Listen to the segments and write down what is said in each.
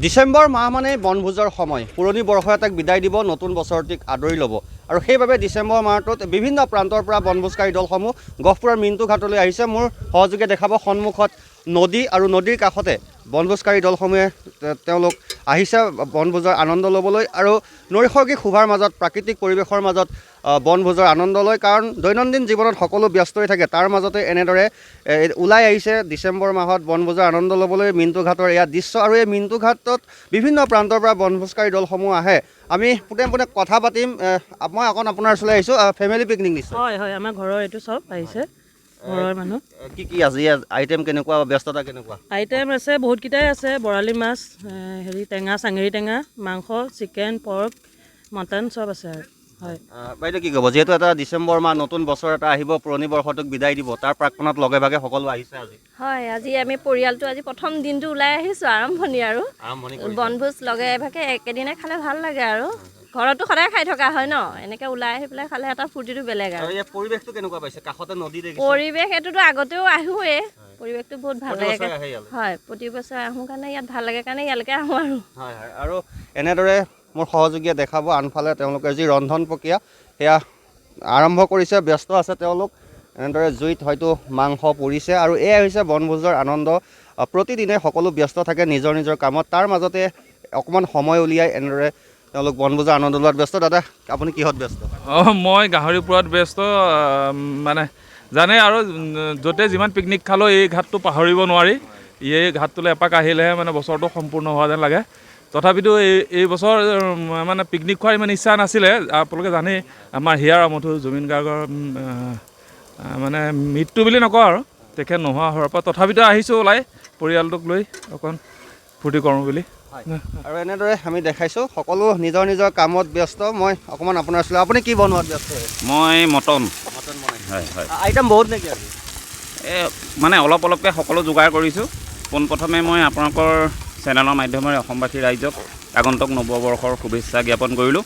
ডিসেম্বৰ মাহ মানে বনভোজৰ সময় পুৰণি বৰ্ষ এটাক বিদায় দিব নতুন বছৰটিক আদৰি ল'ব আৰু সেইবাবে ডিসেম্বৰ মাহটোত বিভিন্ন প্ৰান্তৰ পৰা বনভোজকাৰী দলসমূহ গহপুৰৰ মিণ্টু ঘাটলৈ আহিছে। মোৰ সহযোগে দেখাব সন্মুখত নদী আৰু নদীৰ কাষতে বনভোজকাৰী দলসমূহে তেওঁলোক আহিছে বনভোজৰ আনন্দ ল'বলৈ আৰু নৈসৰ্গিক শোভাৰ মাজত প্ৰাকৃতিক পৰিৱেশৰ মাজত বনভোজৰ আনন্দ লয়। কাৰণ দৈনন্দিন জীৱনত সকলো ব্যস্ত হৈ থাকে, তাৰ মাজতে এনেদৰে ওলাই আহিছে ডিসেম্বৰ মাহত বনভোজৰ আনন্দ ল'বলৈ মিণ্টু ঘাটৰ এয়া দৃশ্য। আৰু এই মিণ্টু ঘাটত বিভিন্ন প্ৰান্তৰ পৰা বনভোজকাৰী দলসমূহ আহে। আমি পোনে পোনে কথা পাতিম। মই অকণ আপোনাৰ ওচৰলৈ আহিছোঁ। ফেমিলি পিকনিক নিশ্চয়? হয় হয়, আমাৰ ঘৰৰ এইটো চব আহিছে, ঘৰৰ মানুহ। কি আজি আইটেম কেনেকুৱা, ব্যস্ততা কেনেকুৱা? আইটেম আছে বহুতকেইটাই আছে, বৰালি মাছ, টেঙা, চাঙেৰি টেঙা, মাংস, চিকেন, পৰ্ক, মটন চব আছে আৰু। হয় বাইদেউ কি ক'ব, যিহেতু এটা ডিচেম্বৰ মাহ নতুন বছৰ এটা আহিব, পুৰণি বৰ্ষটোক বিদায় দিব, তাৰ প্ৰাক্ক্ষণত লগে ভাগে সকলো আহিছে আজি? হয়, আজি আমি পৰিয়ালটো আজি প্ৰথম দিনটো ওলাই আহিছোঁ, আৰম্ভণি আৰু বনভোজ লগে ভাগে একেদিনে খালে ভাল লাগে আৰু ঘৰতো সদায় খাই থকা হয় ন, এনেকৈ ওলাই আহি পেলাই খালে এটা ফূৰ্তিটো বেলেগ আৰু। পৰিৱেশটো কেনেকুৱা পাইছে? কাষতে নদী দেখিছে? পৰিৱেশ এইটোতো আগতেও আহোঁৱেই, পৰিৱেশটো বহুত ভাল লাগে। হয়, প্ৰতি বছৰে আহোঁ কাৰণে ইয়াত ভাল লাগে কাৰণে ইয়ালৈকে আহোঁ আৰু। হয় হয়, আৰু এনেদৰে মোৰ সহযোগীয়ে দেখাব আনফালে তেওঁলোকে যি ৰন্ধন প্ৰক্ৰিয়া সেয়া আৰম্ভ কৰিছে, ব্যস্ত আছে তেওঁলোক। এনেদৰে জুইত হয়তো মাংস পুৰিছে আৰু এয়াই হৈছে বনভোজৰ আনন্দ। প্ৰতিদিনে সকলো ব্যস্ত থাকে নিজৰ নিজৰ কামত, তাৰ মাজতে অকণমান সময় উলিয়াই এনেদৰে তেওঁলোক বনভোজৰ আনন্দ লোৱাত ব্যস্ত। দাদা আপুনি কিহত ব্যস্ত? মই গাহৰি পোৰাত ব্যস্ত। মানে জানে আৰু য'তে যিমান পিকনিক খালেও এই ঘাটটো পাহৰিব নোৱাৰি। এই ঘাটটোলৈ এপাক আহিলেহে মানে বছৰটো সম্পূৰ্ণ হোৱা যেন লাগে। তথাপিতো এই বছৰ মানে পিকনিক খোৱাৰ ইমান ইচ্ছা নাছিলে। আপোনালোকে জানেই আমাৰ হিয়াৰ আমঠু জুবিন গাৰ্গৰ মানে মৃত্যু বুলি নকওঁ আৰু, তেখেত নোহোৱা হোৱাৰ পৰা তথাপিতো আহিছোঁ ওলাই পৰিয়ালটোক লৈ অকণ ফূৰ্তি কৰোঁ বুলি। আৰু এনেদৰে আমি দেখাইছোঁ সকলো নিজৰ নিজৰ কামত ব্যস্ত। মই অকণমান আপোনাৰ ওচৰলৈ, আপুনি কি বনোৱাত ব্যস্ত? মই মটন বনাইছোঁ। হয় হয়, আইটেম বহুত নেকি আজি? মানে অলপ অলপকৈ সকলো যোগাৰ কৰিছোঁ। পোনপ্ৰথমে মই আপোনালোকৰ চেনেলৰ মাধ্যমেৰে অসমবাসী ৰাইজক আগন্তুক নৱবৰ্ষৰ শুভেচ্ছা জ্ঞাপন কৰিলোঁ।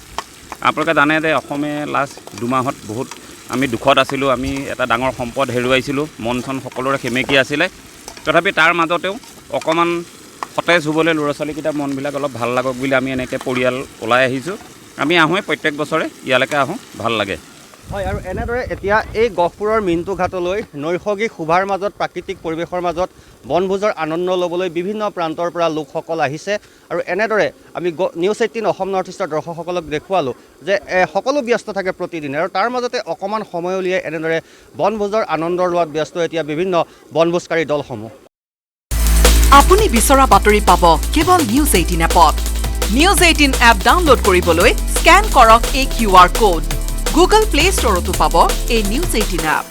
আপোনালোকে জানে যে অসমে লাষ্ট দুমাহত বহুত আমি দুখত আছিলোঁ। আমি এটা ডাঙৰ সম্পদ হেৰুৱাইছিলোঁ, মন চন সকলোৰে সেমেকি আছিলে। তথাপি তাৰ মাজতেও অকণমান সতেজ হ'বলৈ ল'ৰা ছোৱালীকেইটাৰ মনবিলাক অলপ ভাল লাগক বুলি আমি এনেকৈ পৰিয়াল ওলাই আহিছোঁ। আমি আহোঁৱে প্ৰত্যেক বছৰে ইয়ালৈকে আহোঁ, ভাল লাগে। হয়, আৰু এনেদৰে এতিয়া এই গহপুৰৰ মিণ্টু ঘাটলৈ নৈসৰ্গিক শোভাৰ মাজত প্ৰাকৃতিক পৰিৱেশৰ মাজত বনভোজৰ আনন্দ ল'বলৈ বিভিন্ন প্ৰান্তৰ পৰা লোকসকল আহিছে। আৰু এনেদৰে আমি নিউজ 18 অসম নৰ্থ ইষ্টৰ দৰ্শকসকলক দেখুৱালোঁ যে সকলো ব্যস্ত থাকে প্ৰতিদিনে, আৰু তাৰ মাজতে অকণমান সময় উলিয়াই এনেদৰে বনভোজৰ আনন্দ লোৱাত ব্যস্ত এতিয়া বিভিন্ন বনভোজকাৰী দলসমূহ। আপুনি বিচৰা বাতৰি পাব কেৱল নিউজ 18 এপত। নিউজ 18 এপ ডাউনলোড কৰিবলৈ স্কেন কৰক এই QR কোড। গুগল প্লে ষ্টৰতো পাব এই নিউজ 18 এপ।